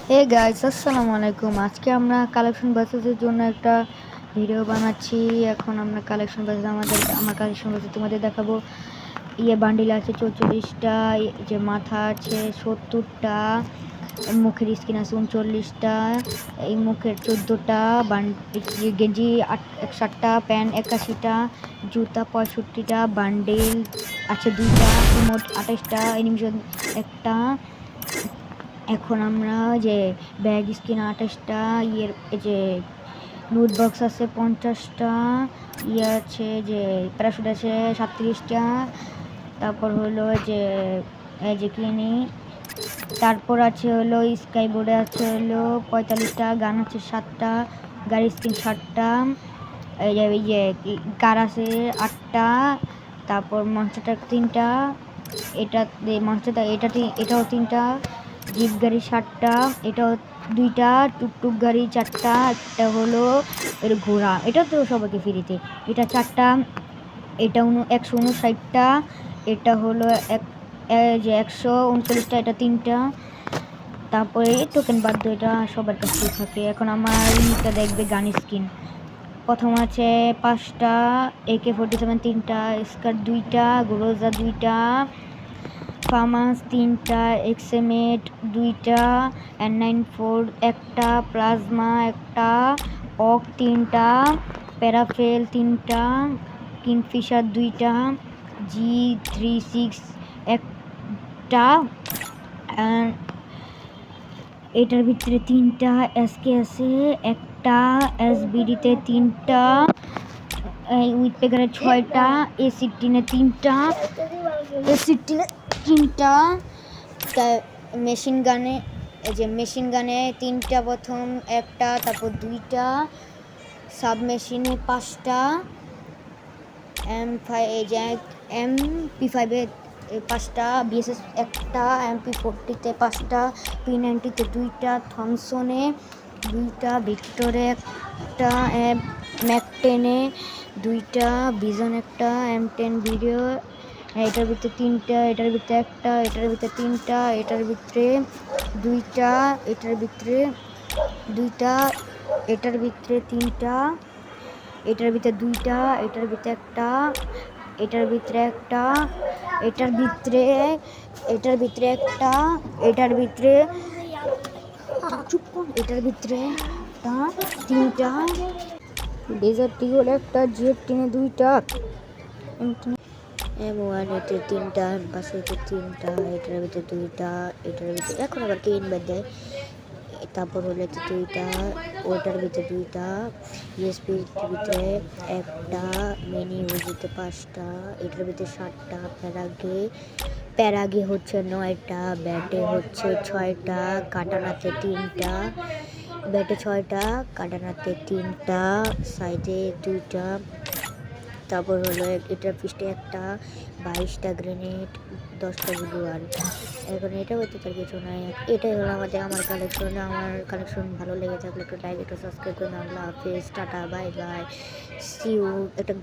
Hey guys, আসসালামু আলাইকুম। আজকে আমরা কালেকশন বাসেসের জন্য একটা ভিডিও বানাচ্ছি। এখন আমরা কালেকশন বাসেস আমার কালেকশন বাসেস তোমাদের দেখাবো। বান্ডিল আছে 44টা, যে মাথা আছে 70টা, মুখের স্কিন আছে 39টা, এই মুখের 14টা, গেঞ্জি 60টা, প্যান্ট 81টা, জুতা 65টা, বান্ডিল আছে 2টা, ইমোট 28টা, অ্যানিমেশন একটা। এখন আমরা যে ব্যাগ স্কিন 28টা, যে নোট বক্স আছে 50টা, আছে যে প্যারাশুট আছে 37টা, তারপর হলো যে কিনি, তারপর আছে হলো স্কাই বোর্ডে আছে হলো 45টা, গান আছে 7টা, গাড়ি স্কিন 7টা, এই যে কার আছে 8টা, তারপর মঞ্চটা 3টা, এটা মঞ্চটা এটাও 3টা, জিপ গাড়ি 7টা, এটাও 2টা, টুকটুক গাড়ি 4টা, একটা হলো এর ঘোড়া, এটা তো সবাইকে ফ্রিতে, এটা 4টা, এটা 159টা, এটা হলো যে 139টা, এটা 3টা, তারপরে টোকেন বাধ্য, এটা সবার কাছে থাকে। এখন আমার ইউনিটটা দেখবে গান স্কিন। প্রথম আছে 5টা, AK-47 3টা, স্কার 2টা, গ্রোজা 2টা, ফামাস 3টা, এক্সএমএট 2টা, N94 একটা, প্লাজমা একটা, অক 3টা, প্যারাফেল 3টা, কিংফিশার 2টা, G36 একটা, এটার ভিতরে 3টা এসকে আছে, একটা এসবিডিতে 3টা, উইথ পেগারে 6টা, A16-এ 3টা, A16-এ 3টা, মেশিন গানে মেশিন গানে 3টা, প্রথম একটা, তারপর 2টা, সাবমেশিনে 5টা, MP5-এ 5টা, বিএসএস একটা, MP40-তে 5টা, P90-তে 2টা, থমসনে 2টা, ভিক্টরে একটা, ম্যাক-10-এ 2টা, ভিজন একটা, M10 ভিডিও, এটার ভিতরে 3টা, এটার ভিতরে একটা, এটার ভিতরে 3টা, এটার ভিতরে 2টা, এটার ভিতরে 2টা, এটার ভিতরে 3টা, এটার ভিতরে 2টা, এটার ভিতরে একটা, এটার ভিতরে একটা, এটার ভিতরে একটা, এটার ভিতরে এটার ভিতরে একটা, 3টা, ডেজার্ট টিগল একটা, জিএফ-10-এ 2টা, M1-এতে 3টা, M5-এতে 3টা, এটার ভিতরে 2টা, এটার ভিতরে এখন আবার কে ইনভাইট দেয়, তারপর হলো 2টা, ওটার ভিতরে 2টা, ইউএসপির ভিতরে একটা, মিনি ইউজিতে 5টা, এটার ভিতরে 7টা, প্যারাগে হচ্ছে 9টা, ব্যাটে হচ্ছে 6টা, কাটানাতে 3টা, ব্যাটে 6টা, কাটানাতে 3টা, সাইডে 2টা, তারপর হলো এটার পৃষ্ঠে একটা, 22টা গ্রেনেড, 10টা গুলোয়ার। এখন এটা হতে তার কিছু নাই। এটাই হলো আমার কালেকশন ভালো লেগে থাকলে একটু লাইক, একটু সাবস্ক্রাইব করে, আল্লাহ হাফেজ, tata, bye bye, see you. এটা